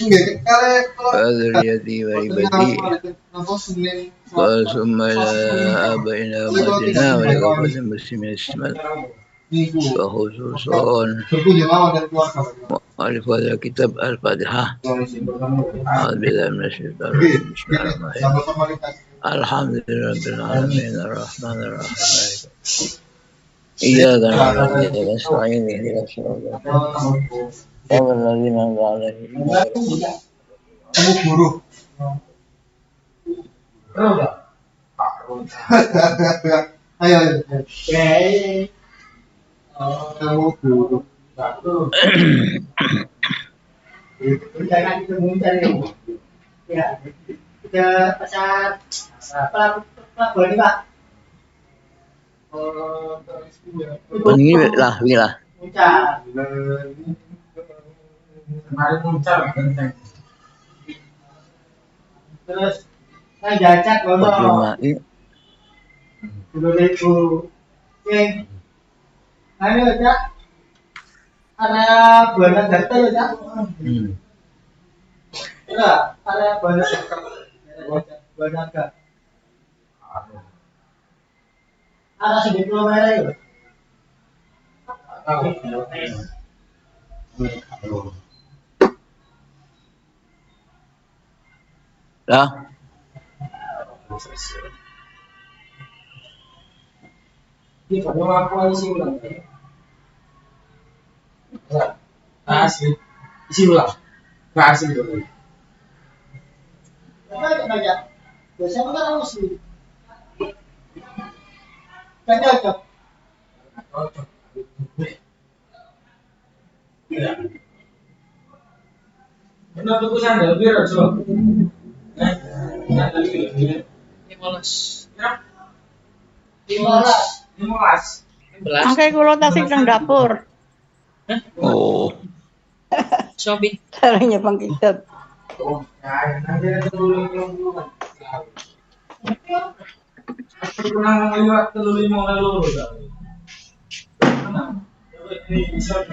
وذريته وعبادي وثم لا آبائنا وأمتنا ولكافة المسلمين الشمال وخصوصا مؤلف هذا الكتاب الفاتحة. أعوذ بالله من الشيطان الرجيم. بسم الله الرحمن الرحيم. الحمد لله رب العالمين الرحمن الرحيم إياك نعبد وإياك نستعين اهدنا الصراط المستقيم صراط الذين أنعمت عليهم ini lah, lah. Terus saya jajak Cuma ini 10.000. Oke. Ayo Cak. Ada buana data ya Cak? Ya, ada buana data. Buana data. Ada sedikit merah ya. lah. Ini kalau aku isi ulang. Asli. Isi ulang. Asli dulu. Enggak. Biasanya kan asli. Kan cocok. Benar tuh sandal biru coba. 15. Angkai kula tasik nang dapur. Oh. Shopping. Caranya Bang Kitab. Oh, nah, nanti ada dulu. Aku pernah ngeliat telur lima lalu. Ini bisa.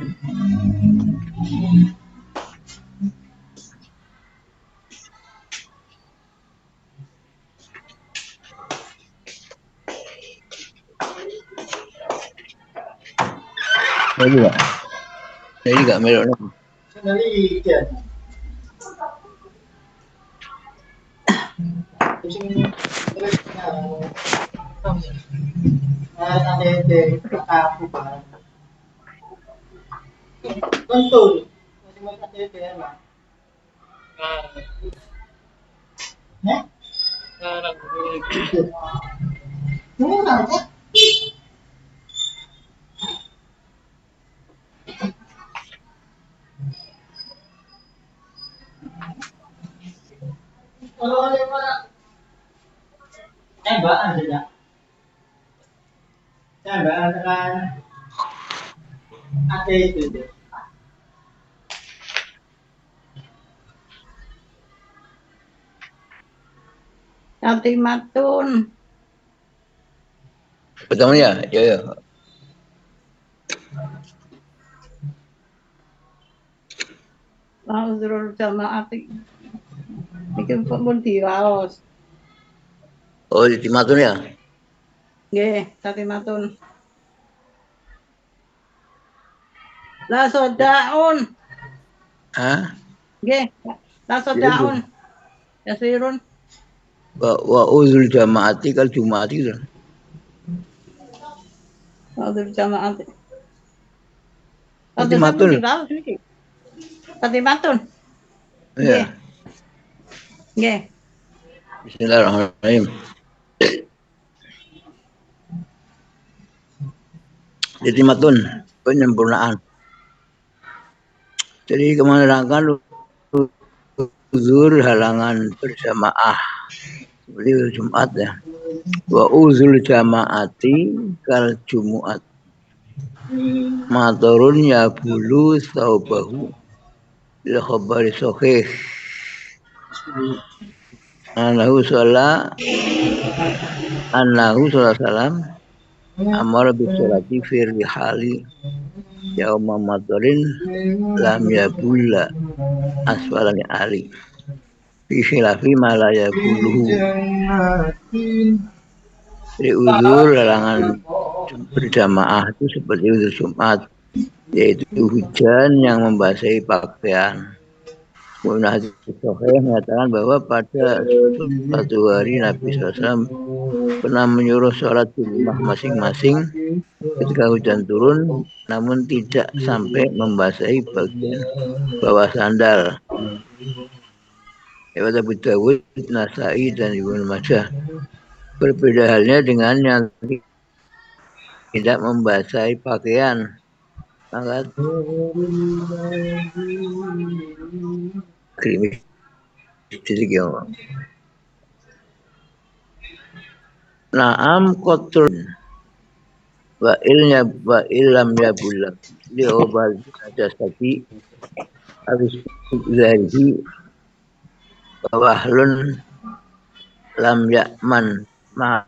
Jadi nggak melok. Sendiri dia. Betul. Kalau ada mana? Tembaan saja. Tembaan kan ada itu. Nanti matun. Pertama ya. Lauzrul jamaati. Iki pun diwaos. Oh, di Timatun ya? Nggih, tati matun. La sodaun. Hah? Nggih, la sodaun. Yasirun. Wa uzul jamaati kal jumaati kan. Lauzrul jamaati. Tati matun. Tati matun. Iya. Nggih. Bismillahirrahmanirrahim. Jadi matun penyempurnaan. Jadi kemenerangkan uzur halangan berjamaah seperti Jumat ya. Wa uzul jamaati kal jumuat. Maturun ya bulu saubahu bil khabari sahih. Annahu sallallahu salam amar bisolati firli hali yauma matorin lam yabulla asfalani ali fi khilafi malaya buluhu di uzur larangan berjamaah itu seperti uzur Jumat, yaitu hujan yang membasahi pakaian. Ibnu Sahih mengatakan bahwa pada suatu hari Nabi SAW pernah menyuruh sholat di rumah masing-masing ketika hujan turun, namun tidak sampai membasahi bagian bawah sandal. Riwayat Abu Dawud, Nasai, dan Ibnu Majah. Berbeda halnya dengan yang tidak membasahi pakaian. Maka krimis sedikit ya. Naam kotor wa illam yabullah li obal jasati habis zahiri wahlun lam yakman ma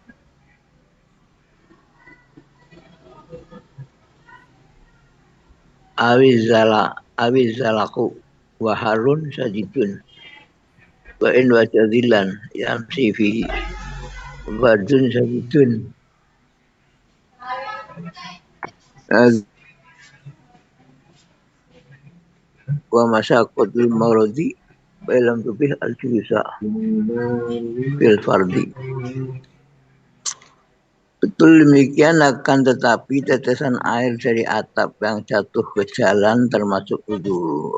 awizalaku waharun sajidun wa in wajadilan yamsi fi badun sajidun wa masyaqqatul maradi dalam tubih al-julisa fil fardi. Betul demikian, akan tetapi tetesan air dari atap yang jatuh ke jalan termasuk wudu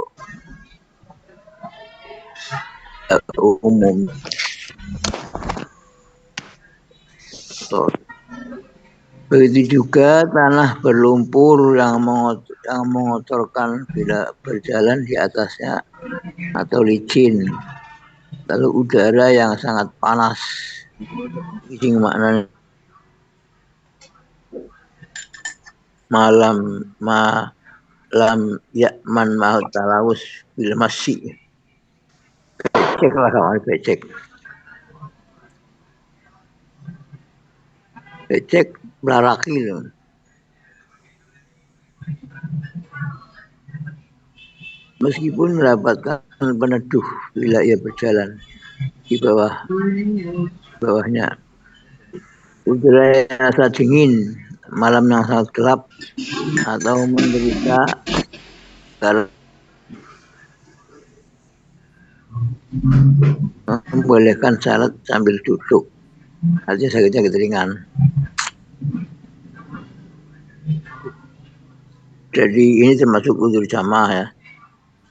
umum. Begitu juga tanah berlumpur yang mengotorkan bila berjalan di atasnya atau licin. Lalu udara yang sangat panas. Ini maknanya malam yakman maut talawus bil masyi. Ceklah kawan becek. Becek belaraki loh. Meskipun mendapatkan peneduh bila ia berjalan di bawahnya. Udara yang sangat dingin, malam yang sangat gelap, atau menderita karena membolehkan salat sambil duduk. Artinya sakitnya ringan. Jadi ini termasuk uzur jamaah ya.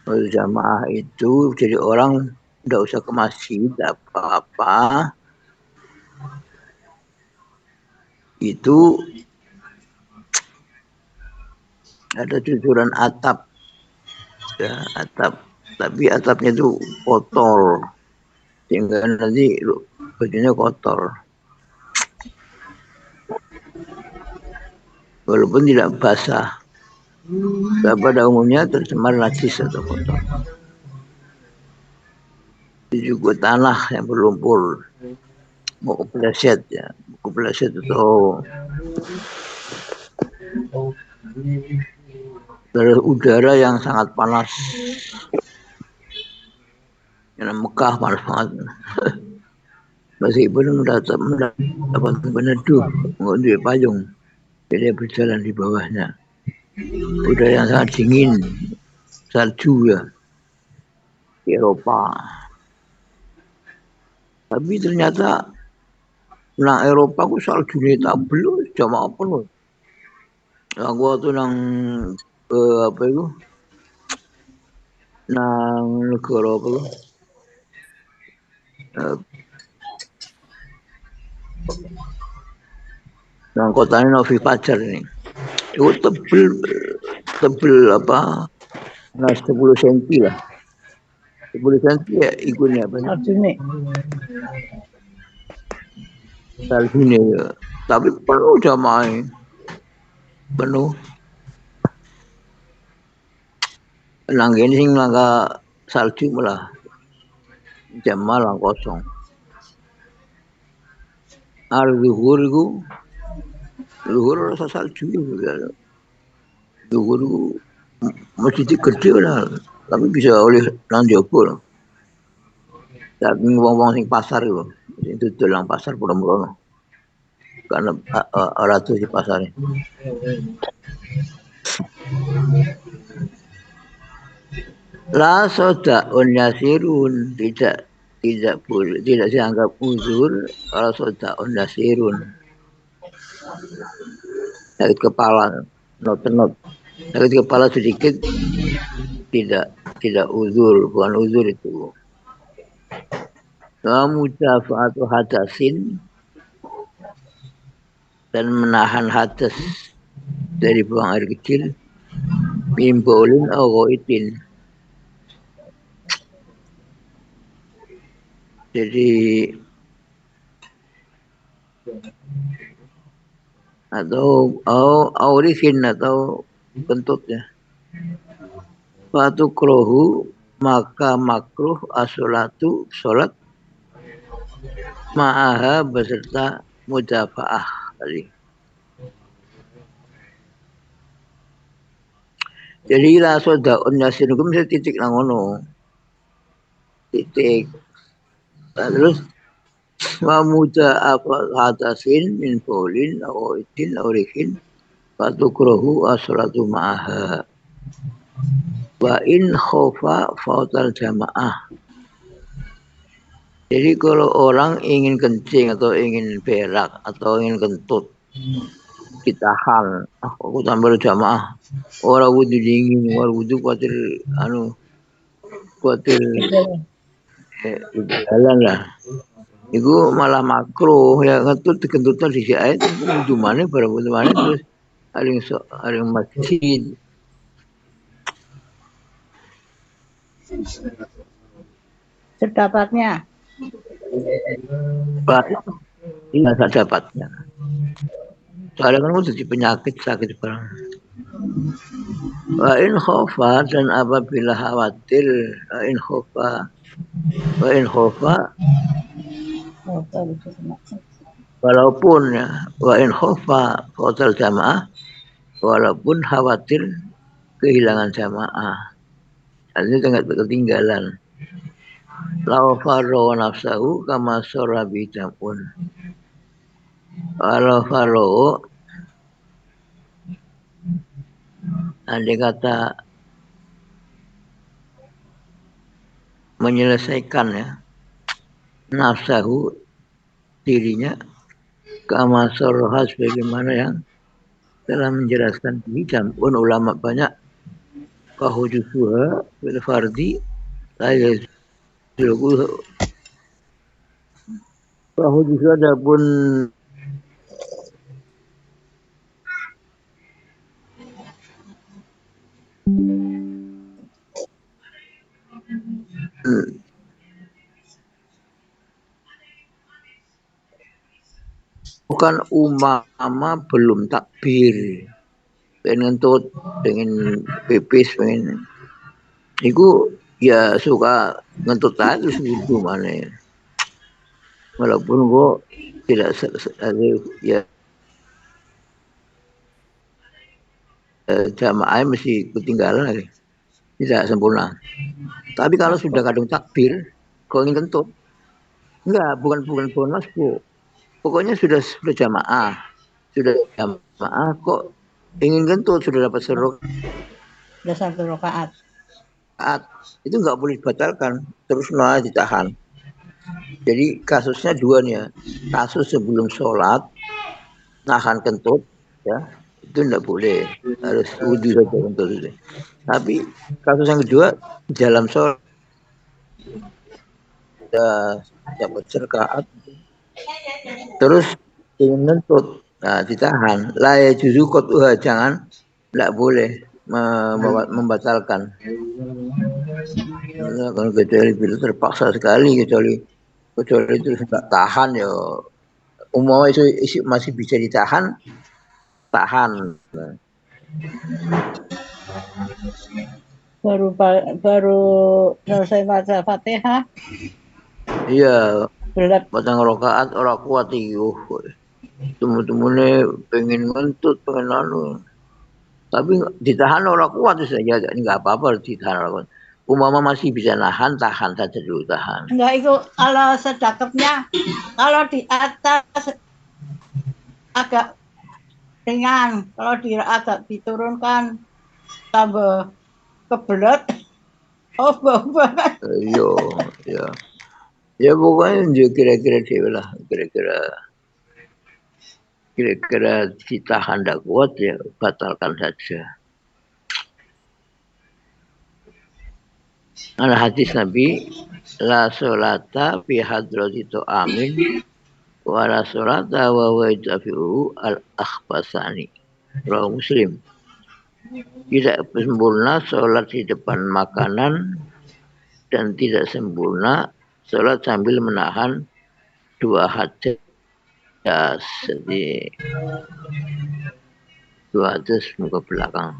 Uzur jamaah itu jadi orang tidak usah ke masjid, tidak apa-apa. Itu ada cucuran atap, ya atap. Tapi atapnya itu kotor, sehingga nanti bajunya kotor. Walaupun tidak basah. Pada umumnya tercemar najis atau kotor. Itu juga tanah yang berlumpur, mau kepleset ya, kepleset itu dari udara yang sangat panas. Yang Mekah panas banget. Meskipun mendapat peneduh, mengunduh payung, jadi berjalan di bawahnya. Udara yang sangat dingin, salju ya, di Eropa. Tapi ternyata nang Eropa ku saljunya tabel jamaah penuh. Aku waktu nang apa itu? Nang negara apa itu? Nang kotanya Novi Pajar ini. Itu tebel apa? Nah 10 cm lah. 10 cm ya ikutnya apa? Saljunya ya. Tapi penuh jamaah. Penuh. Nang ini sing langka salju malah jamaah lang kosong. Al-zuhur itu luhur rasa salju ya. Luhur masjid gede lah, tapi bisa oleh nang jaba. Saking wong-wong sing pasar iku. Sing dodol nang pasar pulau-pulau. Karena ora tuh di pasar. La soda yasirun tidak boleh tidak dianggap uzur kalau soda yasirun sakit kepala not sakit kepala sedikit tidak uzur bukan uzur itu. Mudafa'atu hadasin dan menahan hadas dari buang air kecil mimbolin awoitin. Jadi atau aurisin atau kentutnya. Fatu krohu maka makruh asolatu sholat ma'aha beserta mudafa'ah tadi. Jadi la sodaun yasin hukum saya titik nangono. Titik. Terus wa mudafa'atasin min bolin aw itin aw rihin fatu krohu asolatu ma'aha. Wa in khofa fautal jamaah. Jadi kalau orang ingin kencing atau ingin berak atau ingin kentut ditahan, aku tambah jamaah. Orang wudhu dingin, orang wudhu khawatir jalan lah. Itu malah makruh ya kentut kentutan di ayat wudhu mana barang wudhu mana terus aling masjid. Sedapatnya. Iya tak dapatnya. Soalnya kan udah penyakit sakit barang. Wa in khofa dan apabila khawatir wa in khofa walaupun ya wa in khofa hotel jamaah walaupun khawatir kehilangan jamaah. Ini sangat ketinggalan. Lau faro nafsahu kama sorabi jamun. Kalau faro andai kata menyelesaikan ya nafsahu dirinya kama soroha sebagaimana yang telah menjelaskan di jamun ulama banyak fahujusuha bil fardi saya fahujusuha adapun bukan umama belum takbir pengen ngentut pengen pipis pengen itu ya suka ngentut aja terus wudhu mana walaupun kok tidak ya jamaah mesti ketinggalan lagi tidak sempurna. Tapi kalau sudah kadung takbir kau ingin kentut enggak bukan masuk. Pokoknya sudah jamaah kok ingin kentut sudah dapat sudah 1 rakaat. Itu nggak boleh dibatalkan terus ditahan. Jadi kasusnya dua nih ya. Kasus sebelum sholat nahan kentut ya itu nggak boleh harus wudhu saja kentut itu. Tapi kasus yang kedua dalam sholat dapat rakaat terus ingin kentut ditahan la juzu qatuha jangan tidak boleh membatalkan kecuali bila terpaksa sekali kecuali itu tidak tahan ya umumnya itu masih bisa tahan baru selesai baca Fatihah iya batang rakaat orang kuat itu Temu-temune pengen ngentut, pengen anu. Tapi ditahan orang kuat saja, enggak apa-apa ditahan orang kuat. Umpama masih bisa nahan, tahan saja dulu tahan. Enggak itu kalau sedekapnya kalau di atas agak ringan, kalau agak diturunkan tambah kebelet. Oh, banget. Iya, ya. Ya pokoknya dia kira-kira dia lah, kira-kira ditahan tidak kuat ya batalkan saja. Ada hadis Nabi, la sholata fi hadrati amin wa la sholata wa waidafi'u al-akhbasani. Rawi Muslim. Tidak sempurna sholat di depan makanan dan tidak sempurna sholat sambil menahan dua hadas. Jadi dua hadas muka belakang.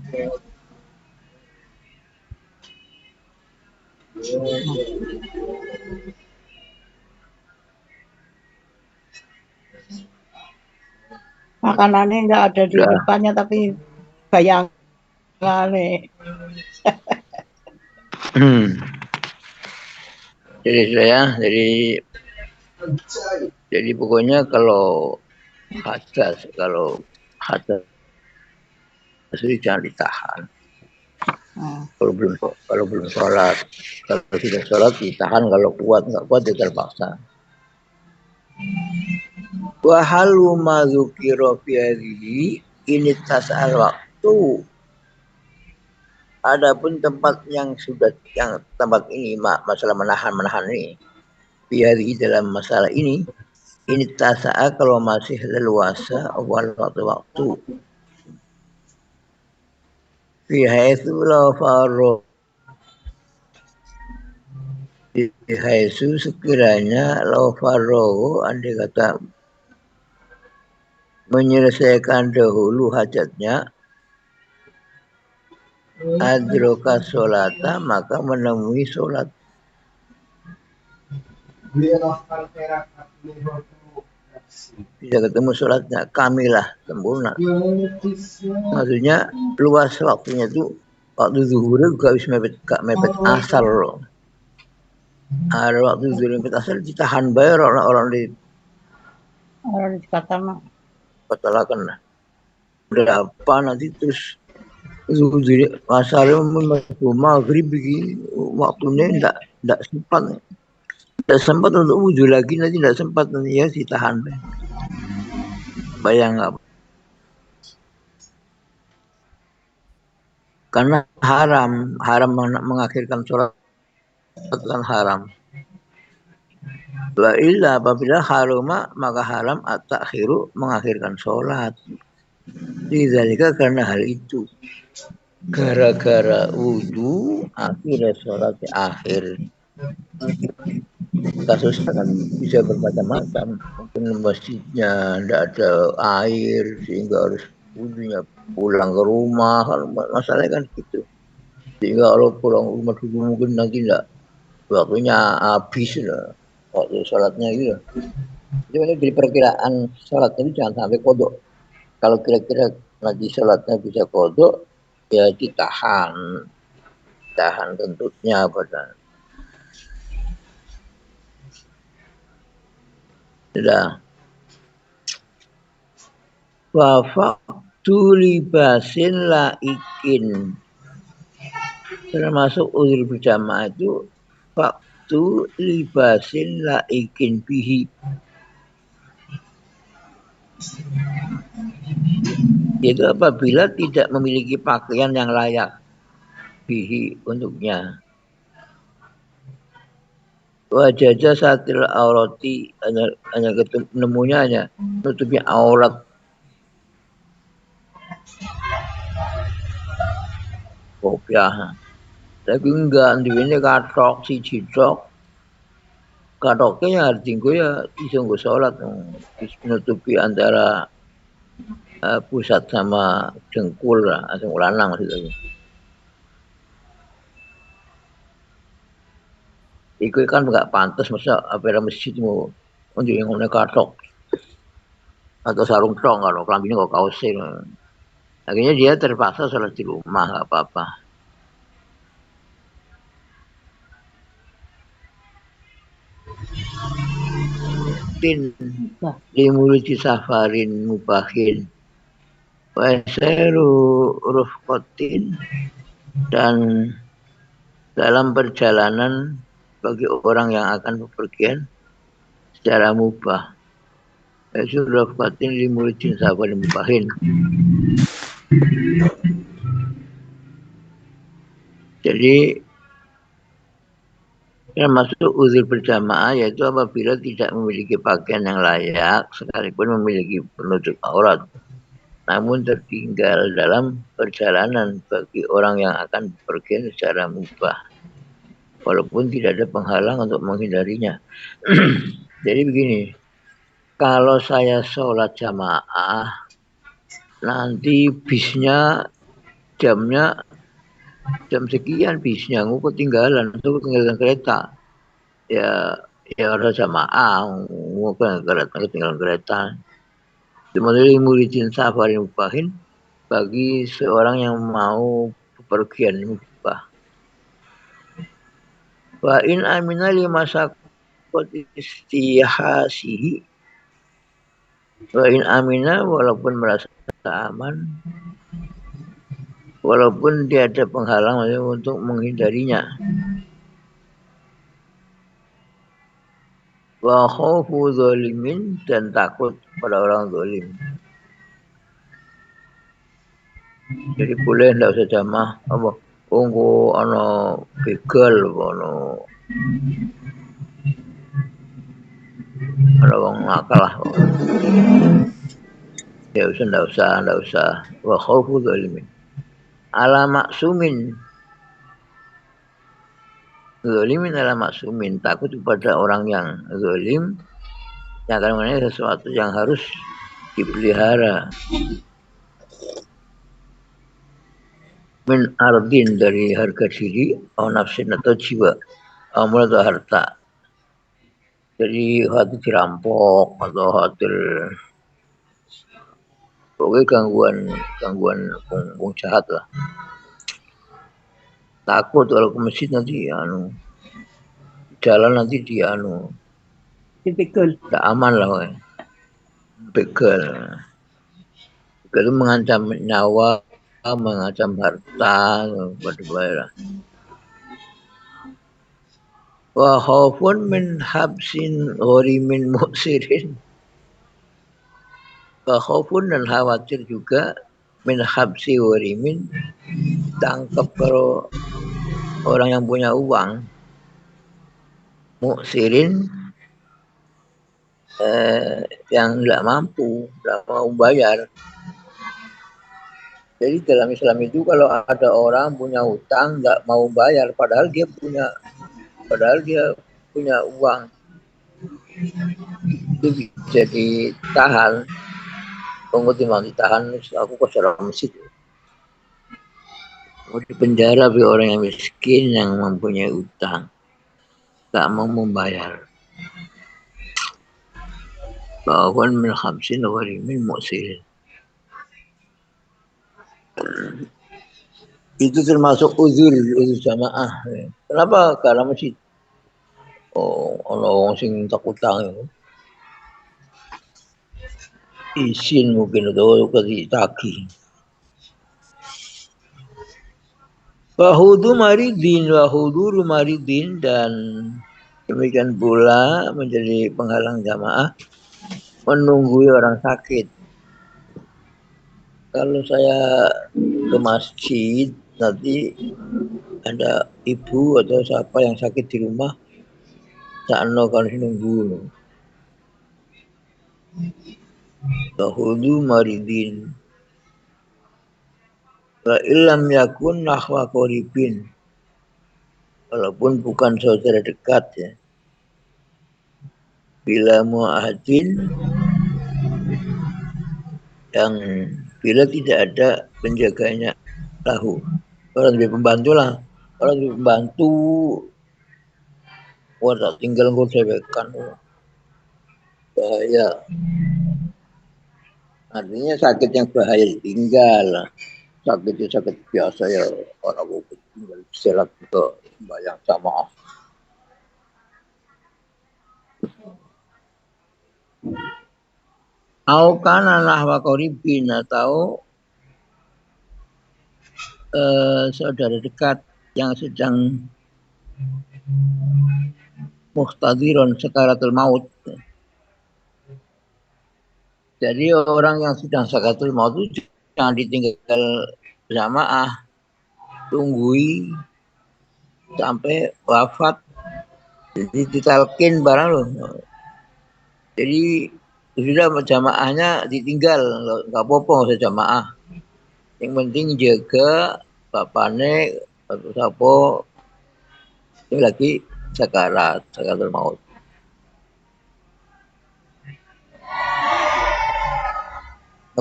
Makanannya enggak ada di depannya tapi bayangannya. Jadi pokoknya kalau hadas itu jangan ditahan. Kalau belum sholat, kalau sudah sholat ditahan, kalau kuat nggak kuat ya terpaksa. Wa halu ma dzukira fi ini tasal waktu. Adapun tempat yang tempat ini masalah menahan ini fi dalam masalah ini tasa'a kalau masih leluasa waktu fi haitsu la faru di haitsu sekiranya la faru andai kata menyelesaikan dahulu hajatnya adroka sholata maka menemui sholat. Bisa ketemu sholatnya kamilah sempurna. Maksudnya luas waktunya itu waktu zuhur juga bisa mepet asar loh. Ada waktu zuhur mepet asar ditahan bayar orang di batalkan lah. Berapa nanti terus zuhur asar maghrib begini waktunya tidak sempat. Tidak sempat untuk wudhu lagi nanti tidak sempat nanti ya ditahan. Bayang apa? Karena haram mengakhirkan sholat kan haram. Wa illa apabila haruma maka haram at-takhiru mengakhirkan sholat. Lidzalika karena hal itu. Gara-gara wudhu akhirnya sholat akhir. Kasusnya kan bisa bermacam-macam. Mungkin masjidnya tidak ada air sehingga harus wudhunya pulang ke rumah. Masalahnya kan gitu. Sehingga kalau pulang ke rumah dulu mungkin nanti tidak waktunya habis lah. Waktu sholatnya gitu. Jadi dari perkiraan sholatnya itu jangan sampai kodok. Kalau kira-kira nanti sholatnya bisa kodok, ya ditahan kentutnya pada. Sudah. Wafaktu libasin laikin. Termasuk uzur berjamaah itu waktu libasin laikin bihi. Itu apabila tidak memiliki pakaian yang layak bihi untuknya. Wajah satil aurati hanya ketemunya hanya nutupi aurat. Kopiah. Tapi enggak ini katok si cidok. Katoknya yang artinya ya disungguh sholat menutupi antara pusat sama dengkul lah, atau lanang maksudnya. Itu kan nggak pantas masa apa masjid mau untuk yang katok. atau sarung tong kalau kelambinya kok kausin. Akhirnya dia terpaksa sholat di rumah, nggak apa-apa. Tin limuluti safarin mubahin waseru rufqatin, dan dalam perjalanan bagi orang yang akan bepergian secara mubah. Waseru rufqatin limuluti safarin mubahin. Jadi termasuk uzur berjamaah yaitu apabila tidak memiliki pakaian yang layak sekalipun memiliki penutup aurat, namun tertinggal dalam perjalanan bagi orang yang akan bepergian secara mubah, walaupun tidak ada penghalang untuk menghindarinya. Jadi begini, kalau saya sholat jamaah, nanti bisnya jamnya jam sekian, bisnya aku ketinggalan, aku ketinggalan kereta. Ya harus jamaah, mau ketinggalan kereta. Sebenarnya muridin safarin mubahin bagi seorang yang mau bepergian mubah. Wa in amina lima sakot istihasihi. Wa in amina, walaupun merasa aman, walaupun dia ada penghalang untuk menghindarinya. Wa khaufu zalimin, dan takut pada orang zalim. Jadi boleh tidak usah jamaah apa unggu ana begal ana wong nakal lah. Ya tidak usah. Wa khaufu zalimin. Ala maksumin. Zalimin ala maksumin, takut kepada orang yang zalim yang akan mengenai sesuatu yang harus dipelihara. Min ardin, dari harga diri, atau nafsin atau jiwa, amal atau harta. Jadi hati dirampok atau hati pokoknya gangguan wong jahat lah. Takut kalau ke masjid nanti jalan nanti dia Typical. tidak aman lah. Begal itu mengancam nyawa, mengancam harta, pada wa khaufun min habsin ghorimin muksirin. Wa khaufun, dan khawatir juga min habsi ghorimin, tangkap kalau orang yang punya uang, muksirin, yang tidak mampu, tidak mau bayar. Jadi dalam Islam itu kalau ada orang punya hutang nggak mau bayar, padahal dia punya uang, itu bisa ditahan. Pengutin ditahan, aku ke secara masjid. Mau di penjara bagi orang yang miskin yang mempunyai utang, nggak mau membayar. Bahwa min khamsin gharimin muksirin. Itu termasuk uzur jamaah. Kenapa? Karena masjid orang sing takut utang izin mungkin atau kasih tagih. Wahudu maridin, dan demikian pula menjadi penghalang jamaah menunggu orang sakit. Kalau saya ke masjid nanti ada ibu atau siapa yang sakit di rumah, sakno kalau nunggu. Wahudu maridin. Wa illam yakun nahwa qoribin, walaupun bukan saudara dekat ya. Bila mu'ahadin, yang bila tidak ada penjaganya lahu, orang lebih pembantu lah, orang lebih pembantu, tak tinggal gue cewekan, bahaya. Artinya sakit yang bahaya ditinggal. Sakit itu sakit biasa ya, orang mau tinggal istirahat ke bayang sama. Au kana nahwa qaribin atau saudara dekat yang sedang muhtadiron sakaratul maut. Jadi orang yang sedang sakaratul maut itu jangan ditinggal jamaah, tunggui sampai wafat. Jadi ditalkin barang loh. Jadi sudah jamaahnya ditinggal, nggak apa-apa nggak usah jamaah. Yang penting jaga bapaknya atau siapa ini lagi sakaratul maut.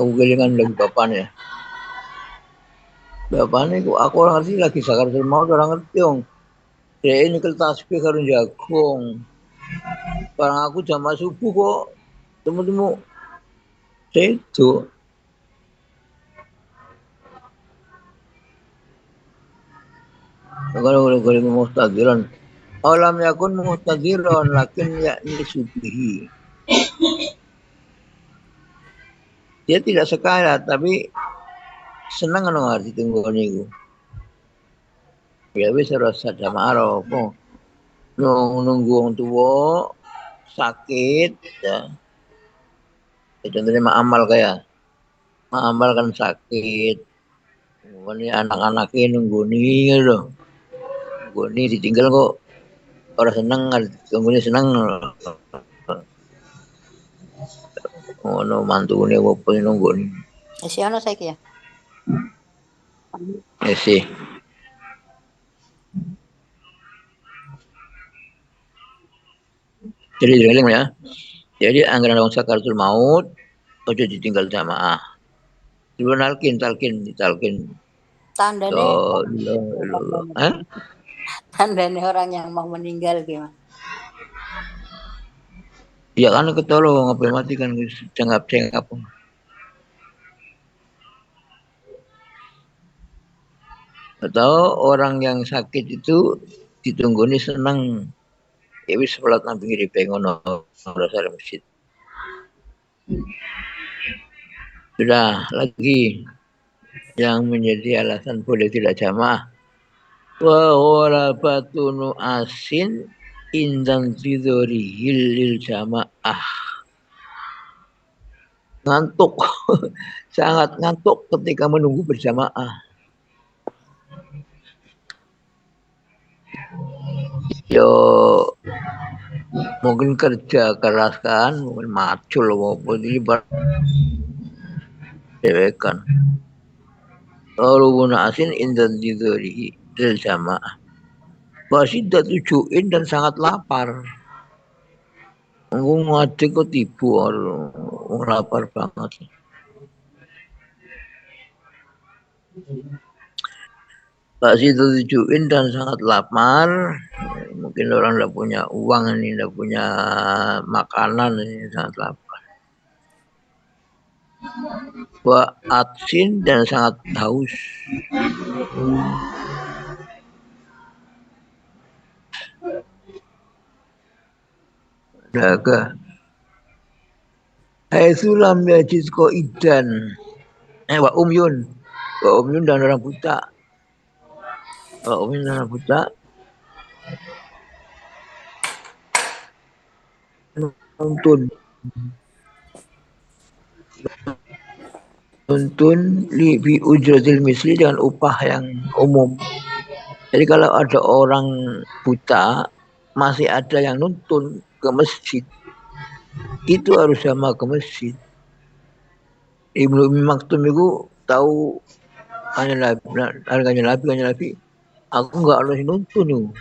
Aku kelingan lagi bapaknya. Bapaknya aku orang ngerti lagi sakaratul maut, orang ngerti dong. Dia ini nyekel tasbih karo jagung. Barang aku jamaah subuh kok temu-temu itu. Kalau muhtadiran, alam yakun muhtadiran lakin yakni subihi. Dia tidak sekarat tapi senang kan ngerti tunggu niku. Ya wis rasa jamaah apa. Nunggu wong tua sakit ya. Contohnya ma'amal kayak ma'amal kan sakit. Kemudian anak-anaknya nunggu nih loh. Nunggu nih ditinggal kok orang seneng, nunggunya seneng. Oh no mantu nih apa nunggu nih. Si ano saya ya? Sih. Jadi dieling ya. Jadi anggaran wong sakaratul maut ojo ditinggal jamaah. Dulu talkin. Tandane Hah? tandane orang yang mau meninggal gimana? Ya kan ketolong ngapain mati kan cengap. Atau orang yang sakit itu ditunggu nih senang. Ya wis sholat nang pinggir pengono dasar masjid. Sudah lagi yang menjadi alasan boleh tidak jamaah. Wa warabatunu asin indan tidorihil lil jamaah. Ngantuk, sangat ngantuk ketika menunggu berjamaah. Yo mungkin kerja keras kan, mungkin macul maupun ini dewekan. Lalu guna asin indan tidorihi lil jamaah. Wasidah tujuin dan sangat lapar. Aku ngadek kok tibu orang lapar banget. Wasidah tujuin dan sangat lapar. Mungkin orang tidak punya uang ini, tidak punya makanan ini sangat lapar. Wa atsin dan sangat haus. Daga. Hai sulam yajid ko idan. Wa umyun dan orang buta. Wa umyun dan orang buta. Nuntun li bi ujratil misli dengan upah yang umum. Jadi kalau ada orang buta masih ada yang nuntun ke masjid, itu harus sama ke masjid. Ibnu Umi Maktum itu tahu harganya Nabi. Aku nggak harus nuntun yuk.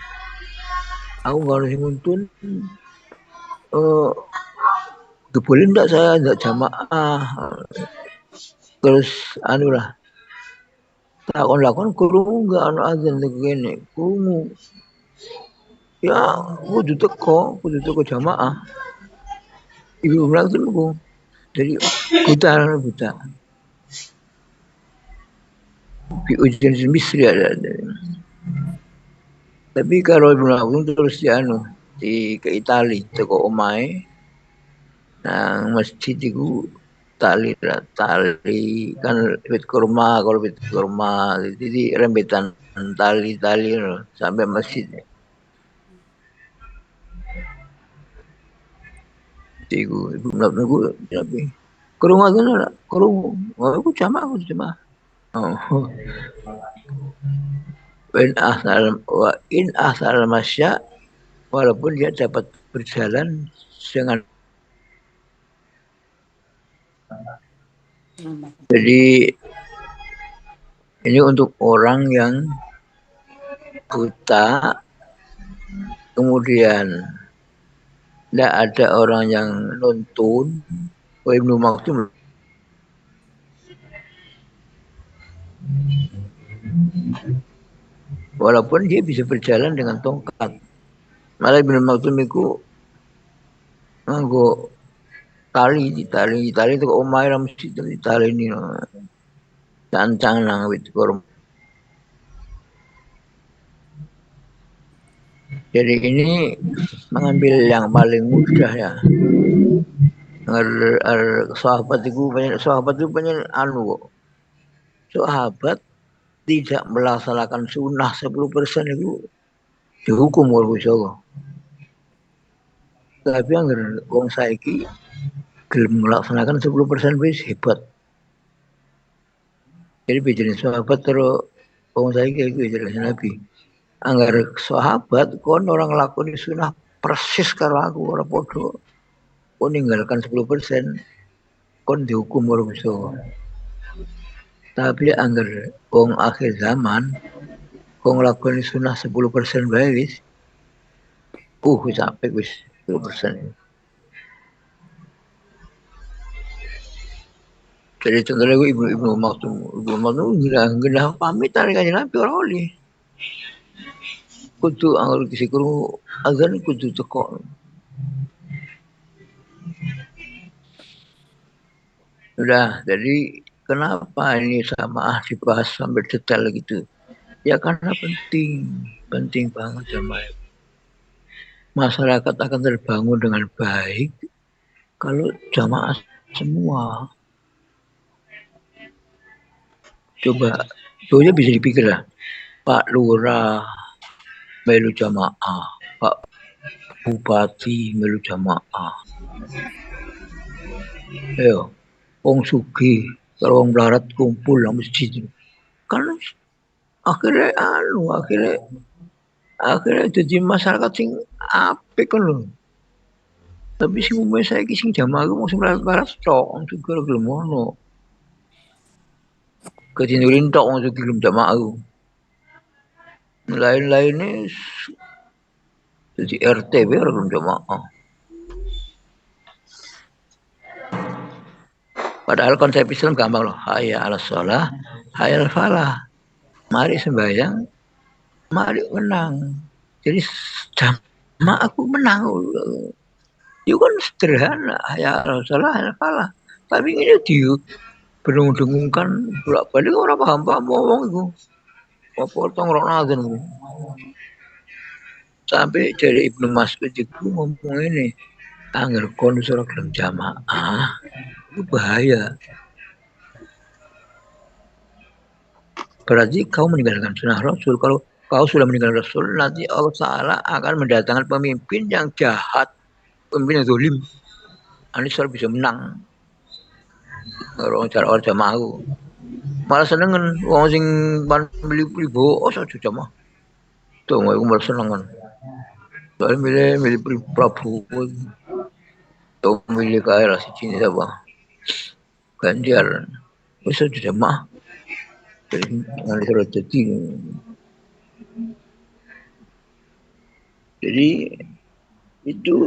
Aku nggak harus nuntun. Boleh enggak saya enggak jamaah? Terus lah. Lakon kurungu enggak ana azan kene. Kurungu. Ya, kudu teko jamaah. Ibu bilang tuh Jadi buta. Bi ujian misri ada. Tapi kalau Ibnu Agung terus ke Itali toko omae nang masjid itu tali kan wit kurma kalau wit kurma jadi rembetan tali sampai masjid. Iku ibu tapi kurung aja lah kurung aku cama. Oh. In asal masya walaupun dia dapat berjalan dengan jadi ini untuk orang yang buta kemudian tidak ada orang yang nuntun Ibnu Maktum walaupun dia bisa berjalan dengan tongkat malah Ibnu Maktum itu nganggo tali itu omai masjid di tali ini cancang nang wit kurma. Jadi ini mengambil yang paling mudah ya. Sahabat itu banyak sahabat tidak melaksanakan sunnah 10% itu dihukum oleh Allah. Tapi yang wong saiki gelem melaksanakan 10% wis hebat. Jadi bicara sahabat terus wong saiki itu jelas Nabi. Anggar sahabat kon orang lakoni sunnah persis karo aku ora padha. Kon ninggalkan 10% kon dihukum oleh Allah. Tapi anggar wong akhir zaman wong lakoni sunnah 10% bae wis. Sampai wis 10%. Jadi contohnya gue Ibnu Maktum genah pamit dari kanjeng Nabi ora oleh. Kudu anggur kisi kurung azan kudu teko. Udah, jadi kenapa ini sama dibahas sampai detail gitu? Ya karena penting banget jamaah. Masyarakat akan terbangun dengan baik kalau jamaah semua. Coba bisa dipikir lah. Pak Lurah melu jamaah, Pak Bupati melu jamaah. Ayo, wong sugih kalau wong melarat kumpul nang masjid. Kan akhirnya jadi masyarakat sing apik kan lho. Tapi sing umumnya saiki sing jamaah ku mung melarat tok, wong sugih gelem ngono. Kecindurin tok wong sugih gelem jamaah ku. Lain-lainnya jadi RT biar belum jamaah. Padahal konsep Islam gampang loh. Hayya 'alas shalah, hayya 'alal falah. Mari sembahyang, mari menang. Jadi jamaah aku menang. Itu kan sederhana. Hayya 'alas shalah, hayya 'alal falah. Tapi ini dia berdengung-dengungkan bolak-balik orang paham-paham ngomong itu. Potong orang azan itu. Sampai dari Ibnu Mas'ud itu ngomong ini, anggar kon surat dalam jamaah itu bahaya. Berarti kau meninggalkan sunnah Rasul. Kalau kau sudah meninggalkan Rasul, nanti Allah Ta'ala akan mendatangkan pemimpin yang jahat, pemimpin yang zalim. Anies bisa menang. Orang cara jamaah malah senengan wong sing beli bos aja jamaah. Tuh aku malah senengan. Soalnya milih Prabowo. Tuh milih ke arah sini siapa? Ganjar. Bisa jamaah. Jadi itu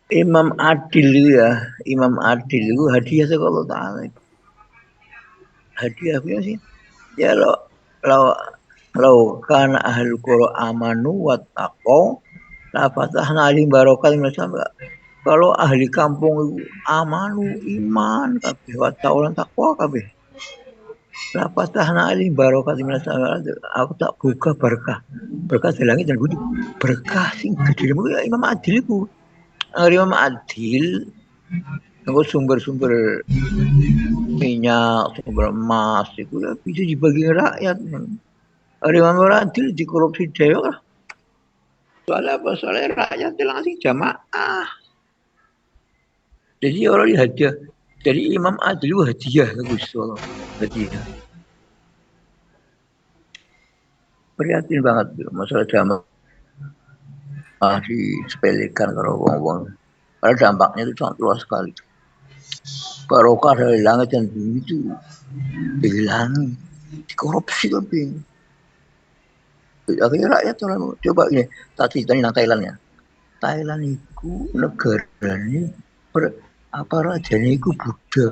Imam Adil itu hadiah dari Allah Ta'ala. Hadiahnya sih ya lo karena ahli Qur'an amanu wa taqaw la fatahna alim barokah Kalau ahli kampung itu amanu iman kabeh wa taulan takwa kabeh. La fatahna alim barokah minas aku tak buka berkah. Berkah di langit dan bumi. Berkah sing gede ya Imam Adil iku. Imam Adil nggo sumber-sumber minyak, sumber emas itu ya bisa dibagi rakyat. Imam Adil dikorupsi dewa. Soalnya apa? Soalnya rakyat langsung jamaah. Jadi orang hadiah. Jadi Imam Adil itu hadiah ke Gusti Allah. Hadiah. Prihatin banget masalah jamaah disepelekan kalau wong-wong. Karena dampaknya itu sangat luas sekali. Barokah dari langit dan bumi itu dihilangi, dikorupsi tapi. Akhirnya rakyat orang coba ini tadi nang Thailand ya. Thailand itu negara ini apa rajanya itu Buddha.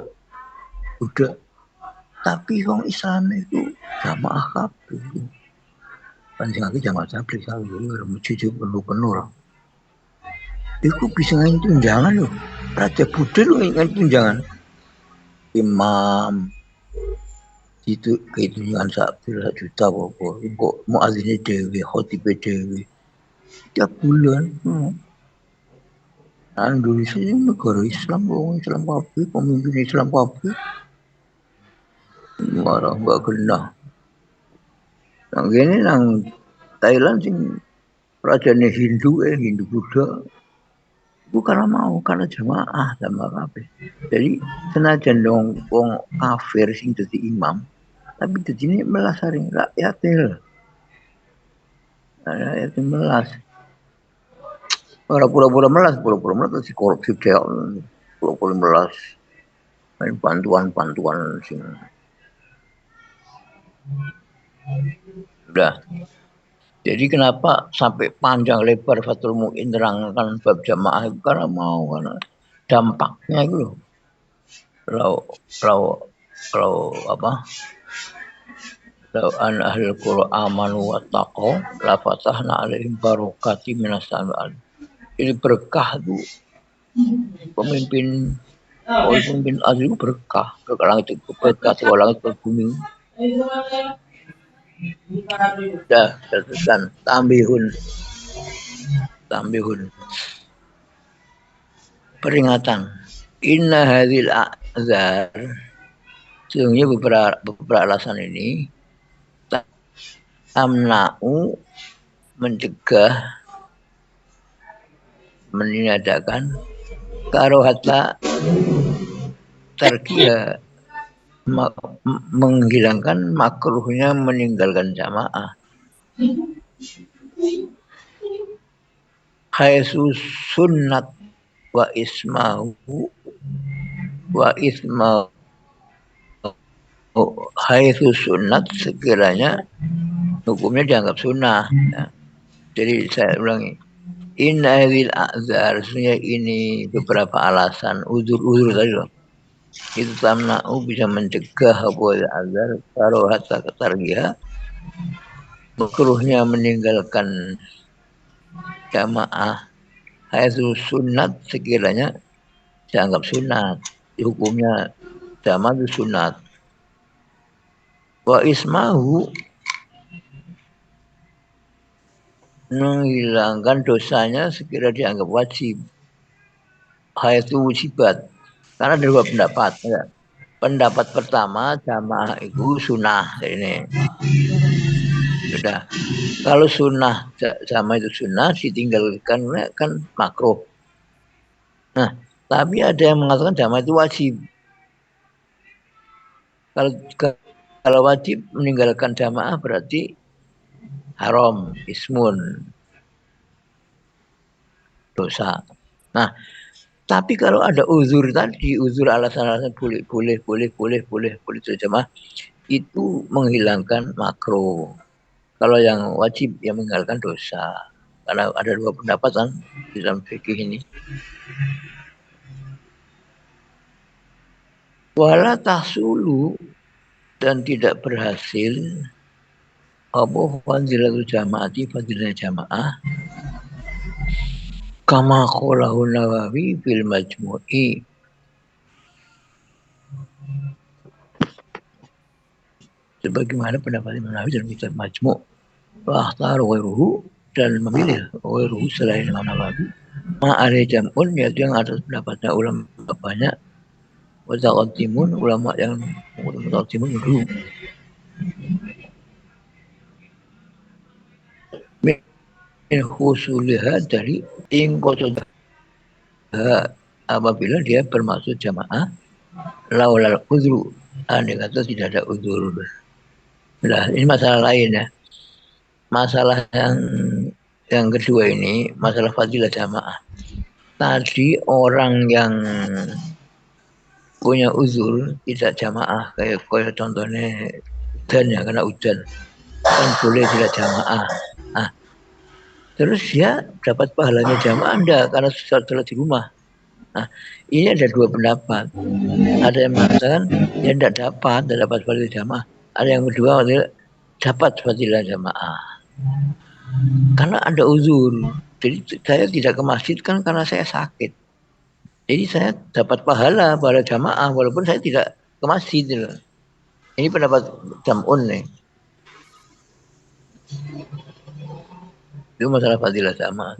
Tapi orang Islam itu jamaah kabeh. Pancing lagi jamaah tabligh kalau masjid penuh. Itu bisa ngain tunjangan loh. Raja Buddha loh ngain tunjangan. Imam itu kehitungan 1 juta apa kok muazzinnya dewe, khotibnya dewe. Tiap bulan. Indonesia ini negara Islam, orang Islam kabeh, pemimpin Islam kabeh. Marah enggak kena. Nang kene nang Thailand sing rajane Hindu Buddha. Bukan karena jamaah sama kabeh. Jadi senajan dong wong kafir sing dadi imam, tapi dadi ini melas saring rakyat rakyat melas. Ora pura-pura melas si korupsi kayak pura-pura melas. Main bantuan sing. Udah. Jadi kenapa sampai panjang lebar Fathul Mu'in terangkan bab jamaah itu karena dampaknya itu loh. Kalau apa? Lau an ahlul qura amanu wa taqaw la fatahna alaihim barokati minas samai. Jadi berkah itu pemimpin azli berkah langit itu berkah ke langit ke bumi. Dah terusan tambihun peringatan inna hadhil a'zar sesungguhnya beberapa alasan ini tamna'u mencegah meniadakan karohata terkia menghilangkan makruhnya meninggalkan jamaah. Haitsu sunnat wa ismahu haitsu sunnat sekiranya hukumnya dianggap sunnah. Ya. Jadi saya ulangi. Inna hadhil a'zar sebenarnya ini beberapa alasan uzur tadi loh. Itu tamna'u bisa mencegah apa azar karohata ketargia makruhnya meninggalkan jamaah haitsu sunnat sekiranya dianggap sunat hukumnya jamaah itu sunat wa ismahu menghilangkan dosanya sekiranya dianggap wajib haitsu wujibat. Karena ada dua pendapat. Ya. Pendapat pertama jamaah itu sunnah ini. Sudah. Kalau sunnah jamaah itu sunnah ditinggalkan kan makruh. Nah, tapi ada yang mengatakan jamaah itu wajib. Kalau wajib meninggalkan jamaah berarti haram, ismun, dosa. Nah, tapi kalau ada uzur tadi, uzur alasan-alasan boleh itu jamaah itu menghilangkan makruh. Kalau yang wajib yang meninggalkan dosa. Karena ada dua pendapat kan di dalam fikih ini. Wala tahsulu dan tidak berhasil apa fadilatul jamaati fadilah jamaah kama qalahu Nawawi fil Majmu'i. Sebagaimana pendapat Imam Nawawi dalam kitab Majmu', wa akhtar ghairuhu, dan memilih ghairuhu selain Imam Nawawi, ma'ale jam'un, yaitu yang atas pendapatnya ulama banyak, wa taqaddimun, ulama yang mutaqaddimun dulu, min khusuliha, dari ingkotodah, apabila dia bermaksud jamaah, laulal udhru, andai kata tidak ada udhur. Nah, ini masalah lain ya. Masalah yang kedua ini, masalah fadilah jamaah. Tadi orang yang punya uzur tidak jamaah, kayak contohnya hujan ya, karena hujan kan boleh tidak jamaah. Nah, terus dia dapat pahalanya jamaah enggak, karena sholat di rumah. Nah, ini ada dua pendapat. Ada yang mengatakan dia tidak dapat fadilah jamaah. Ada yang kedua dapat fadilah jamaah karena ada uzur. Jadi saya tidak ke masjid kan karena saya sakit. Jadi saya dapat pahala jamaah walaupun saya tidak ke masjid. Ini pendapat Jam'un nih. Itu masalah fadilah jamaah.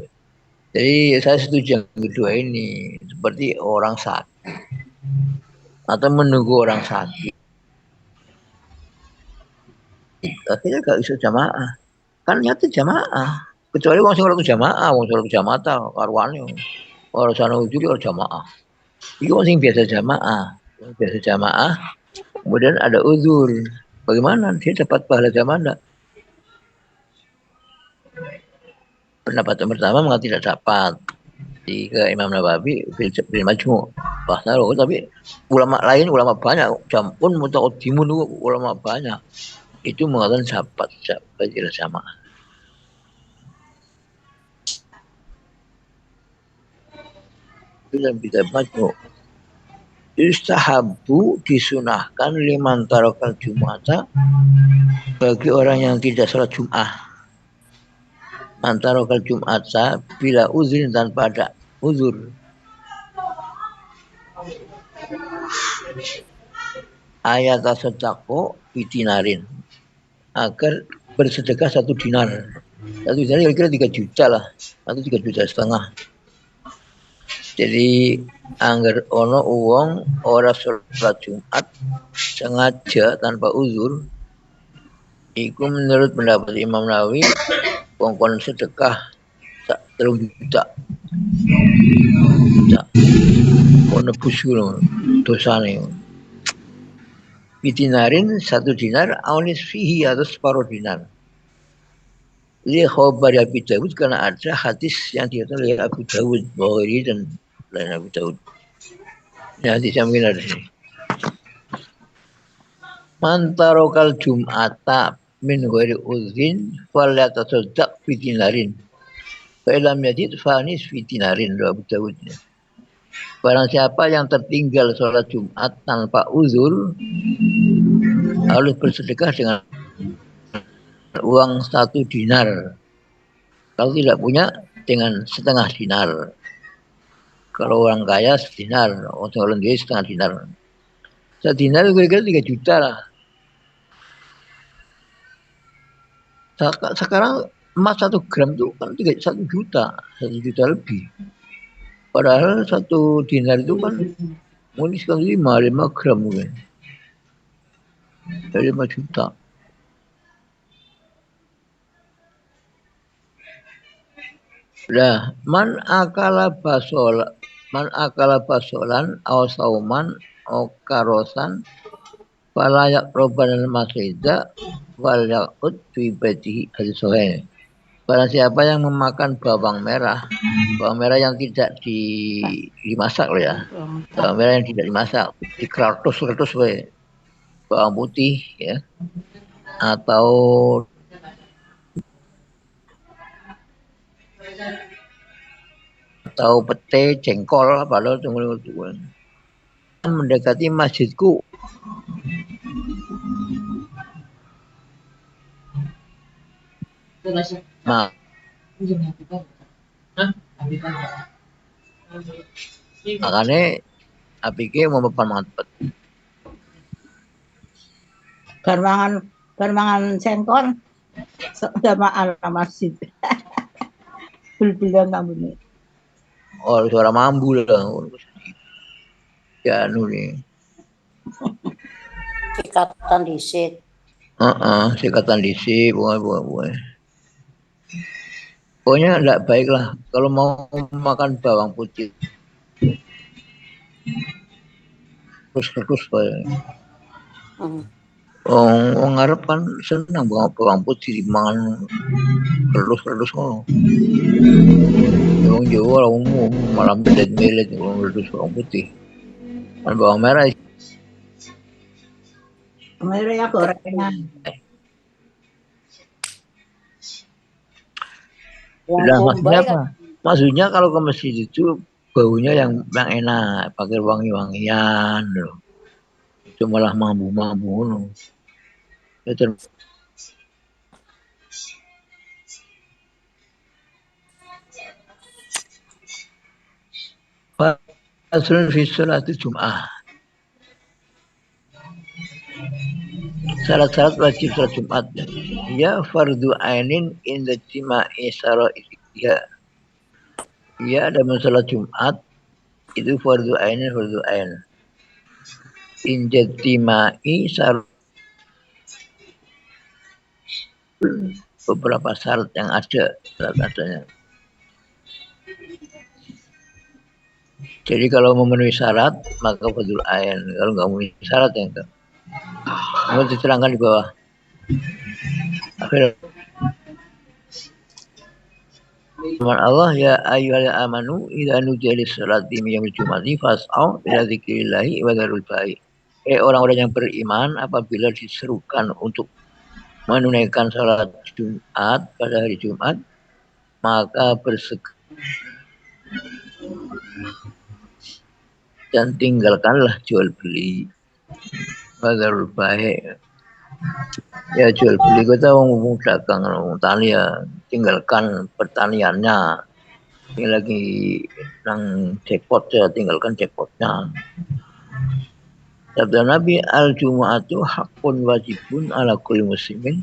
Jadi saya setuju yang kedua ini, seperti orang sakit atau menunggu orang sakit. Akhirnya gak bisa jamaah. Kan nyata jamaah. Kecuali wong sing ora jamaah, wong sholat jamaah karuane. Ora sana ujuri ora jamaah. Iki wong sing biasa jamaah. Kemudian ada uzur. Bagaimana dia dapat pahala jamaah enggak? Pendapat yang pertama mengatakan tidak dapat. Jika Imam Nawawi bil Majmu', tapi ulama lain, ulama banyak, Jam'un mutaqaddimun, ulama banyak itu mengatakan dapat fadilah jamaah. Dalam kitab Majmu', istahabu, disunahkan liman tarakal Jum'ata, bagi orang yang tidak sholat Jum'ah, antara kal Jum'ata bila uzrin, tanpa ada uzur, ayat tasadaqo bitinarin, agar bersedekah 1 dinar. 1 dinar kira-kira 3 juta lah, atau 3,5 juta. Jadi anggar ono uang ora sholat Jumat sengaja tanpa uzur, iku menurut pendapat Imam Nawawi kongkon sedekah 3 juta. Ono busuk dosane. Bitinarin 1 dinar, aunis fihi, atau separuh dinar. Li khabar Abi Dawud, karena ada hadis yang dikatakan oleh Abu Dawud, Bukhari dan lain Abu Dawud. Ya, hadis yang mungkin ada sini. Man tarokal Jum'ata min ghairi uzrin falyatasaddaq fi dinarin. Fa illam yajid fa anis fi dinarin, Abu Dawud. Barang siapa yang tertinggal sholat Jumat tanpa uzur, harus bersedekah dengan uang 1 dinar. Kalau tidak punya, dengan setengah dinar. Kalau orang kaya sedinar, orang dia setengah dinar. 1 dinar kira-kira 3 juta lah. Sekarang emas 1 gram itu kan 1 juta, 1 juta lebih. Padahal 1 dinar itu kan mungkin sekali 5 gram mungkin. Dari 5 juta. Nah, man akala basolan aw sauman aw karosan falayak robanal masjida wal yaqut fi baitihi al-sahih. Barang siapa yang memakan bawang merah yang tidak dimasak loh ya. Bawang merah yang tidak dimasak, dikertus we. Bawang putih ya. Atau pete, jengkol, padahal tunggu mendekati masjidku. Makanya apike mau mantep. Barmangan sengkon sama ala masjid. Bul-bulan tambune. Oh, suara mambu lah. Ya nih. Sikatan disit. Sikatan disi, bunga. Pokoknya enggak baik lah kalau mau makan bawang putih. Terus Orang Arab kan senang bawang putih dimakan terus ngono. Orang Jawa orang umum malam melet bawang putih. Kan bawang merah. Mereka ya gorengan. Maksudnya apa? Maksudnya kalau ke masjid itu baunya yang enak, pakai wangi-wangian loh. Itu malah mambu-mambu loh. Faslun fi sholati Jum'ah. Syarat-syarat wajib sholat Jumat. Ya fardu ainin inda jima'i syara'iyya. Ya dalam sholat Jumat itu fardu ain. Inda jima'i beberapa syarat yang ada syarat-syaratnya. Jadi kalau memenuhi syarat maka fardhu ain. Kalau nggak memenuhi syarat ya enggak. Mau diterangkan di bawah. Firman Allah ya ayyuhallazina amanu idza nudiya lis-sholati min yaumil jum'ati fas'au ila dzikrillahi wa dzarul bai'. Orang-orang yang beriman apabila diserukan untuk menunaikan salat Jumat pada hari Jumat maka bersegera dan tinggalkanlah jual beli bazarul bai'. Ya jual beli kita ngomong dagang ngomong tani ya tinggalkan pertaniannya. Ini lagi nang jackpot ya tinggalkan jackpotnya. Sabda Nabi al-jumu'atu haqqun wajibun ala kulli muslimin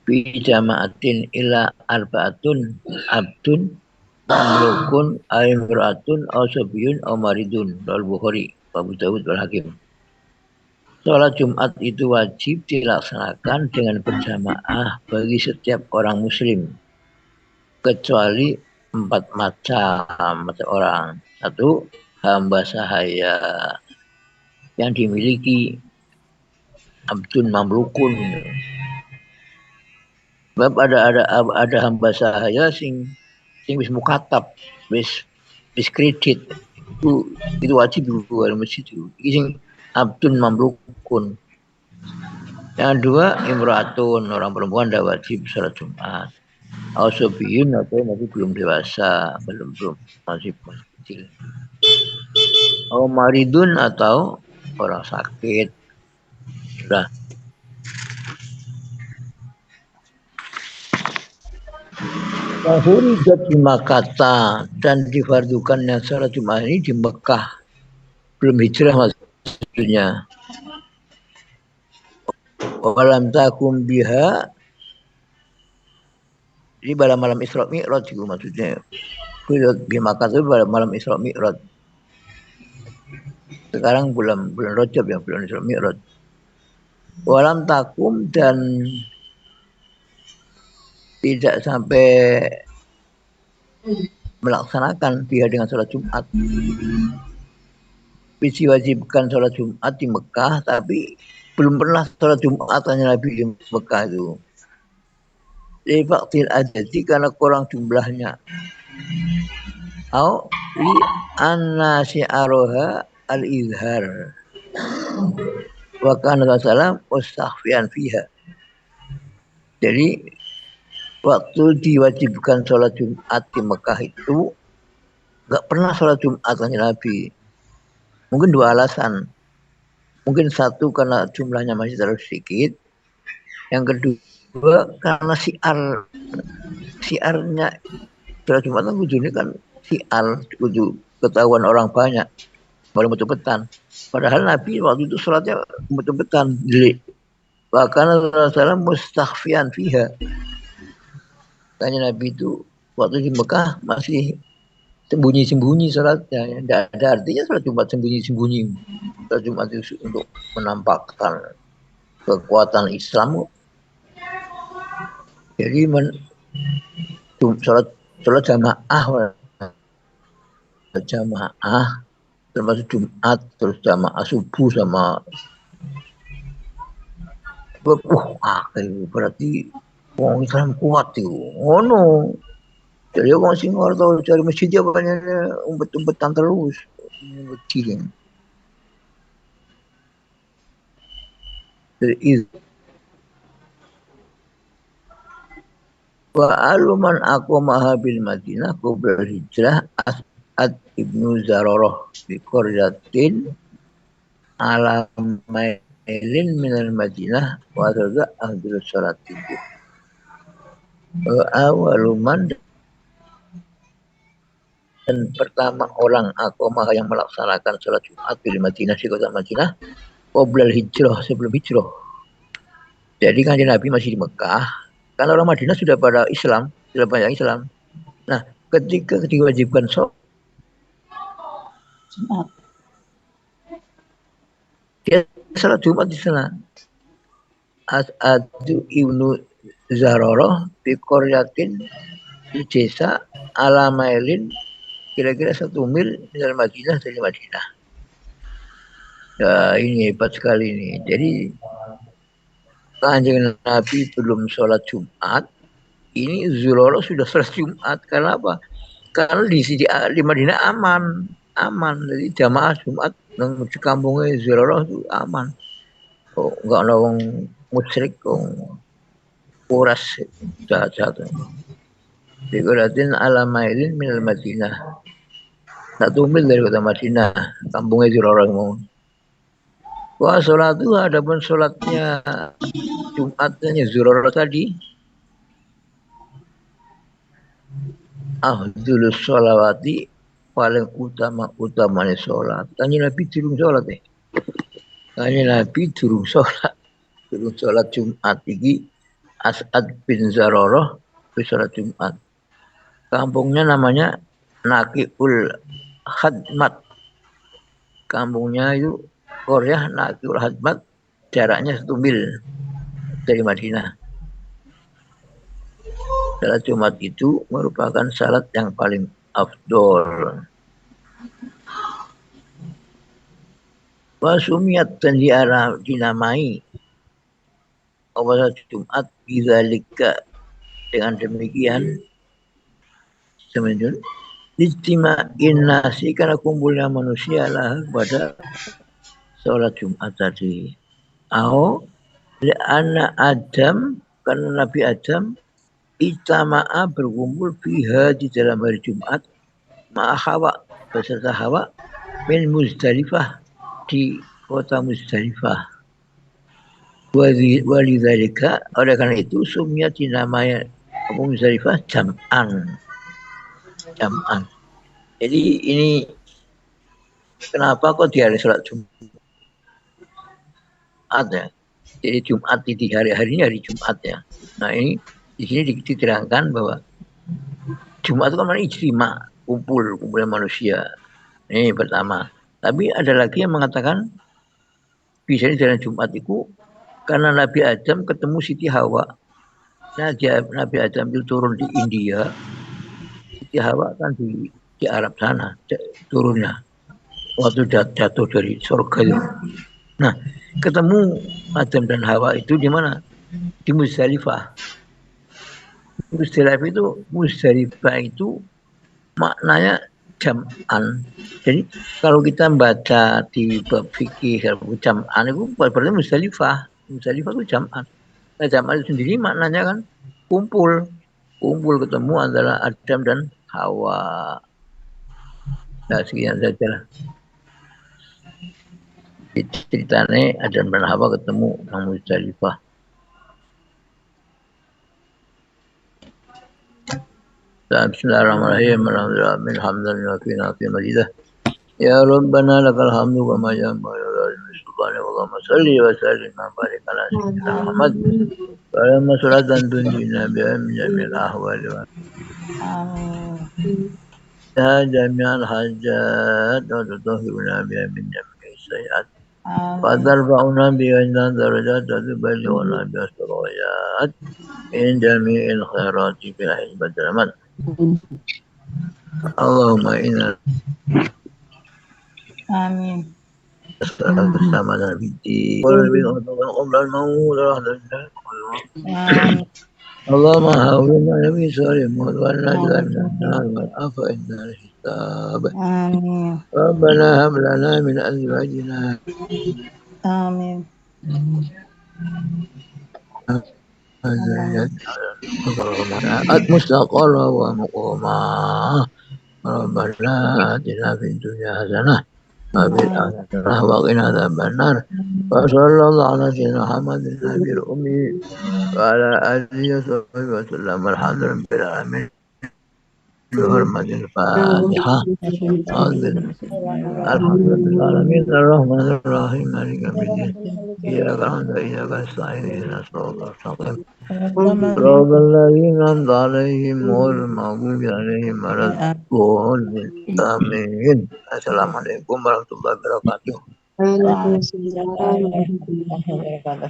fi jama'atin ila arba'atun abdun mamlukun aimratun aw sabiyun aw maridun al-Bukhari Abu Dawud wal Hakim. Sholat Jumat itu wajib dilaksanakan dengan berjamaah bagi setiap orang muslim kecuali 4 macam orang. 1, hamba sahaya yang dimiliki abdun mamlukun. Sebab ada hamba sahaya sing wis mukatab, wis kredit. Itu wajib di masjid itu. Sing abdun mamlukun. Yang 2, imratun, orang perempuan tidak wajib sholat Jumat. Ausobiyun atau masih belum dewasa, belum masih kecil. Maridun atau orang sakit. Sudah. Wahuridat di Makkah dan difardukannya sholat Jumat ini di Mekah. Belum hijrah maksudnya. Walam takum biha. Jadi pada malam Isra Mi'raj itu maksudnya. Di Makkah itu pada malam Isra Mi'raj. Sekarang bulan Rajab ya, bulan Isra Mi'raj. Walam takum dan tidak sampai melaksanakan dia dengan sholat Jumat. Diwajibkan sholat Jumat di Mekah, tapi belum pernah sholat Jumat hanya Nabi di Mekah itu. Jadi faktil ajadi karena kurang jumlahnya. Au li anna syi'aroha al-izhar. Wa kana salam mustakhfiyan fiha. Jadi waktu diwajibkan sholat Jumat di Mekah itu nggak pernah sholat Jumat hanya Nabi. Mungkin 2 alasan. Mungkin 1 karena jumlahnya masih terlalu sedikit. Yang kedua karena syiarnya sholat Jumat kan tujuannya kan sial itu ketahuan orang banyak baru betul-betul. Padahal Nabi waktu itu sholatnya betul-betul bahkan Rasulullah mustakhfian fiha. Tanya Nabi itu waktu di Mekah masih sembunyi-sembunyi sholatnya. Tidak ada artinya sholat Jumat sembunyi-sembunyi. Sholat Jumat itu untuk menampakkan kekuatan Islam. Jadi sholat jamaah termasuk Jumat terus jamaah subuh sama berarti orang Islam kuat itu. Oh no. Jadi orang Singapura tahu cari masjid dia banyak umpet-umpetan terus. Kecil. Jadi wa aluman aku mahabil Madinah qabla hijrah As'ad ibnu Zararah bi qaryatin ala mailin minal Madinah wa hadza ahdul salat itu. Awaluman dan pertama orang akomah yang melaksanakan sholat Jumat di Madinah di kota Madinah qoblal hijrah sebelum hijrah. Jadi kan Nabi masih di Mekah. Kan orang Madinah sudah pada Islam, sudah banyak Islam. Nah, ketika diwajibkan sholat dia sholat Jumat di sana. As'adu ibnu Zararah di Koryatin di desa Alamailin kira-kira 1 mil dari Madinah dari Madinah. Ya, ini hebat sekali ini. Jadi Kanjeng Nabi belum sholat Jumat, ini Zuloro sudah sholat Jumat. Karena apa? Karena di Madinah aman. Jadi jamaah Jumat di kampungnya Zuloro itu aman. Oh, enggak ada orang musyrik, orang kuras jahat-jahat. Dikuratin Alamailin minal Madinah. 1 mil dari kota Madinah, kampungnya Zuloro. Wah, sholat itu ada pun sholatnya Jumatnya Zuloro tadi. Afdhulus sholawati paling utamanya sholat. Tanya Nabi durung sholat nih. Tanya Nabi durung sholat Jumat iki As'ad bin Zararah sholat Jumat. Kampungnya namanya Naqiul Hadmat. Kampungnya itu Korea Naqiul Hadmat, jaraknya 1 mil dari Madinah. Salat Jumat itu merupakan salat yang paling afdol. Wasumiyat dan dinamai salat Jumat bidzalika dengan demikian semenjak istima'in nasi karena kumpulnya manusia lah pada sholat Jumat tadi. Li'anna Adam karena Nabi Adam ijtama'a berkumpul fiha di dalam hari Jumat ma'a Hawa beserta Hawa min Muzdalifah di kota Muzdalifah. Walidzalika oleh karena itu sumya dinamanya Muzdalifah jam'an. Jadi ini kenapa kok di hari sholat Jumat ya? Jadi Jumat di hari-harinya hari Jumat ya. Nah ini di sini diterangkan bahwa Jumat itu kan ijtima, kumpulan manusia. Ini pertama. Tapi ada lagi yang mengatakan bisa di dalam Jumat itu karena Nabi Adam ketemu Siti Hawa. Nah, Nabi Adam itu turun di India. Siti Hawa kan di Arab sana turunnya. Waktu jatuh dari surga itu. Nah, ketemu Adam dan Hawa itu di mana? Di Muzdalifah. Muzdalifah itu maknanya jam'an. Jadi kalau kita baca di bab fikih jam'an itu berarti Muzdalifah. Muzdalifah itu jam'an. Nah, jam'an itu sendiri maknanya kan kumpul ketemu antara Adam dan Hawa. Nah, sekian saja lah. Ceritanya Adam dan Hawa ketemu di Muzdalifah. بسم الله الرحمن الرحيم من حمدا وفينا في مجيده يا ربنا لك الحمد كما ينبغي لجلال سلطانك اللهم صل وسلم وبارك على سيدنا محمد وعلى صلاة تنجينا بها من جميع الأحوال جميع الحاجات وتطهرنا بها من جميع السيئات وترفعنا بها عند درجات وتبلغنا بها الدرجات من جميع الخيرات في حسبة الأمل اللهم إنا آمين السلامة في الدين والبغض قبل الموت ورحمة آمين اللهم هاولنا نبي سالم والنجاة من النار والعفو عند الحساب آمين ربنا هب لنا من أزواجنا آمين مستقرا ومقوما ربنا آتنا في الدنيا حسنة وفي الآخرة وقنا عذاب النار وصلى الله على سيدنا محمد النبي الأمي وعلى آله وصحبه وسلم والحمد لله رب العالمين بحرمة الفاتحة الحمد لله رب العالمين الرحمن الرحيم مالك يوم الدين إياك نعبد وإياك نستعين اهدنا الصراط المستقيم صراط الذين أنعمت عليهم غير المغضوب عليهم ولا الضالين آمين السلام عليكم ورحمة الله وبركاته Waalaikumsalam warahmatullahi wabarakatuh.